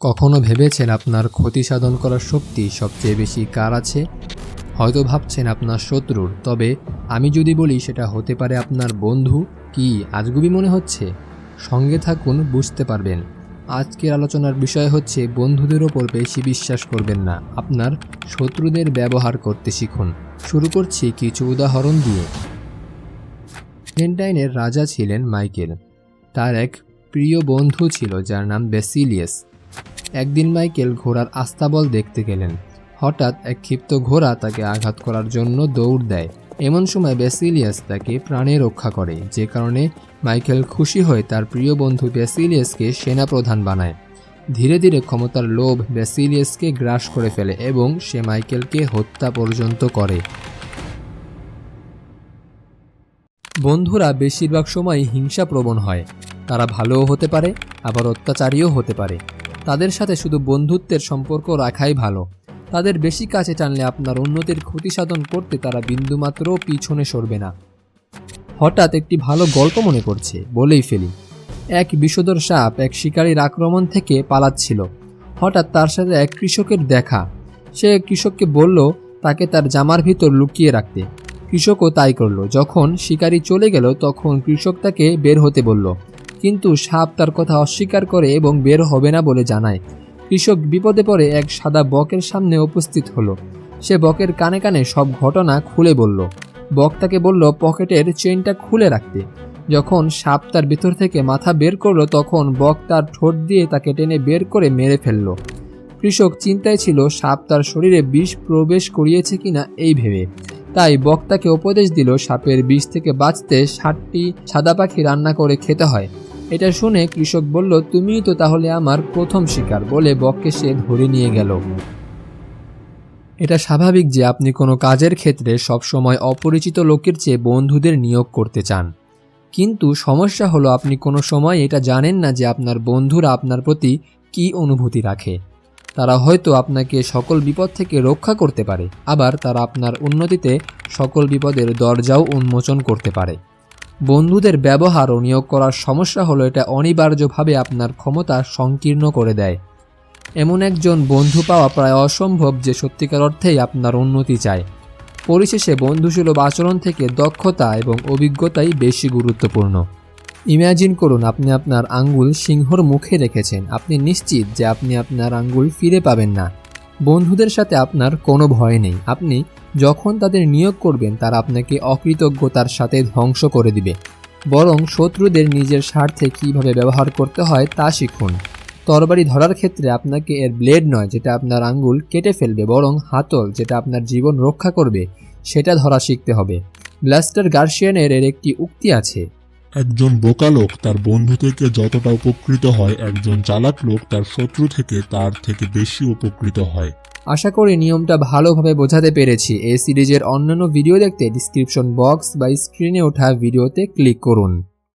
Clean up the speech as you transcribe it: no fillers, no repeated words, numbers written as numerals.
কখনো ভেবেছেন আপনার ক্ষতি সাধন করার শক্তি সবচেয়ে বেশি কার আছে? হয়তো ভাবছেন আপনার শত্রুর, তবে আমি যদি বলি সেটা হতে পারে আপনার বন্ধু। কি আজগুবি মনে হচ্ছে? সঙ্গে থাকুন, বুঝতে পারবেন। আজকের আলোচনার বিষয় হচ্ছে বন্ধুদের ওপর বেশি বিশ্বাস করবেন না, আপনার শত্রুদের ব্যবহার করতে শিখুন। শুরু করছি কিছু উদাহরণ দিয়ে। আর্জেন্টাইনের রাজা ছিলেন মাইকেল। তার এক প্রিয় বন্ধু ছিল যার নাম বেসিলিয়াস। একদিন মাইকেল ঘোড়ার আস্তাবল দেখতে গেলেন। হঠাৎ এক ক্ষিপ্ত ঘোড়া তাকে আঘাত করার জন্য দৌড় দেয়। এমন সময় বেসিলিয়াস তাকে প্রাণে রক্ষা করে, যে কারণে মাইকেল খুশি হয়ে তার প্রিয় বন্ধু বেসিলিয়াসকে সেনাপ্রধান বানায়। ধীরে ধীরে ক্ষমতার লোভ বেসিলিয়াসকে গ্রাস করে ফেলে এবং সে মাইকেলকে হত্যা পর্যন্ত করে। বন্ধুরা বেশিরভাগ সময় হিংসাপ্রবণ হয়। তারা ভালোও হতে পারে, আবার অত্যাচারীও হতে পারে। তাদের সাথে শুধু বন্ধুত্বের সম্পর্ক রাখাই ভালো। তাদের বেশি কাছে টানলে আপনার উন্নতির ক্ষতি সাধন করতে তারা বিন্দুমাত্রও পিছনে সরবে না। হঠাৎ একটি ভালো গল্প মনে পড়ছে, বলেই ফেলি। এক বিষধর সাপ এক শিকারীর আক্রমণ থেকে পালাচ্ছিল। হঠাৎ তার সাথে এক কৃষকের দেখা। সে কৃষককে বলল তাকে তার জামার ভিতর লুকিয়ে রাখতে। কৃষকও তাই করল। যখন শিকারী চলে গেল তখন কৃষক তাকে বের হতে বলল, কিন্তু সাপ তার কথা অস্বীকার করে এবং বের হবে না বলে জানায়। কৃষক বিপদে পড়ে এক সাদা বকের সামনে উপস্থিত হলো। সে বকের কানে কানে সব ঘটনা খুলে বলল। বক তাকে বলল পকেটের চেইনটা খুলে রাখতে। যখন সাপ তার ভিতর থেকে মাথা বের করলো তখন বক তার ঠোঁট দিয়ে তাকে টেনে বের করে মেরে ফেলল। কৃষক চিন্তায় ছিল সাপ তার শরীরে বিষ প্রবেশ করিয়েছে কিনা এই ভেবে। তাই বক তাকে উপদেশ দিল সাপের বিষ থেকে বাঁচতে 60টি সাদা পাখি রান্না করে খেতে হয়। এটা শুনে কৃষক বলল, তুমিই তো তাহলে আমার প্রথম শিকার, বলে বককে সে ধরে নিয়ে গেল। এটা স্বাভাবিক যে আপনি কোনো কাজের ক্ষেত্রে সবসময় অপরিচিত লোকের চেয়ে বন্ধুদের নিয়োগ করতে চান। কিন্তু সমস্যা হলো আপনি কোনো সময় এটা জানেন না যে আপনার বন্ধুরা আপনার প্রতি কী অনুভূতি রাখে। তারা হয়তো আপনাকে সকল বিপদ থেকে রক্ষা করতে পারে, আবার তারা আপনার উন্নতিতে সকল বিপদের দরজাও উন্মোচন করতে পারে। বন্ধুদের ব্যবহার ও নিয়োগ করার সমস্যা হলো এটা অনিবার্যভাবে আপনার ক্ষমতা সংকীর্ণ করে দেয়। এমন একজন বন্ধু পাওয়া প্রায় অসম্ভব যে সত্যিকার অর্থেই আপনার উন্নতি চায়। পরিশেষে বন্ধুসুলভ আচরণ থেকে দক্ষতা এবং অভিজ্ঞতাই বেশি গুরুত্বপূর্ণ। ইমাজিন করুন আপনি আপনার আঙ্গুল সিংহর মুখে রেখেছেন। আপনি নিশ্চিত যে আপনি আপনার আঙ্গুল ফিরে পাবেন না। বন্ধুদের সাথে আপনার কোনো ভয় নেই। আপনি যখন তাদের নিয়োগ করবেন তারা আপনাকে অকৃতজ্ঞতার সাথে ধ্বংস করে দিবে। বরং শত্রুদের নিজের স্বার্থে কীভাবে ব্যবহার করতে হয় তা শিখুন। তরবারি ধরার ক্ষেত্রে আপনাকে এর ব্লেড নয় যেটা আপনার আঙ্গুল কেটে ফেলবে, বরং হাতল যেটা আপনার জীবন রক্ষা করবে সেটা ধরা শিখতে হবে। ব্লাস্টার গার্সিয়ানের এর একটি উক্তি আছে, একজন বোকা লোক তার বন্ধু থেকে যতটা উপকৃত হয়, একজন চালাক লোক তার শত্রু থেকে তার থেকে বেশি উপকৃত হয়। আশা করি নিয়মটা ভালোভাবে বোঝাতে পেরেছি। এই সিরিজের অন্যান্য ভিডিও দেখতে ডিসক্রিপশন বক্স বা স্ক্রিনে ওঠা ভিডিওতে ক্লিক করুন।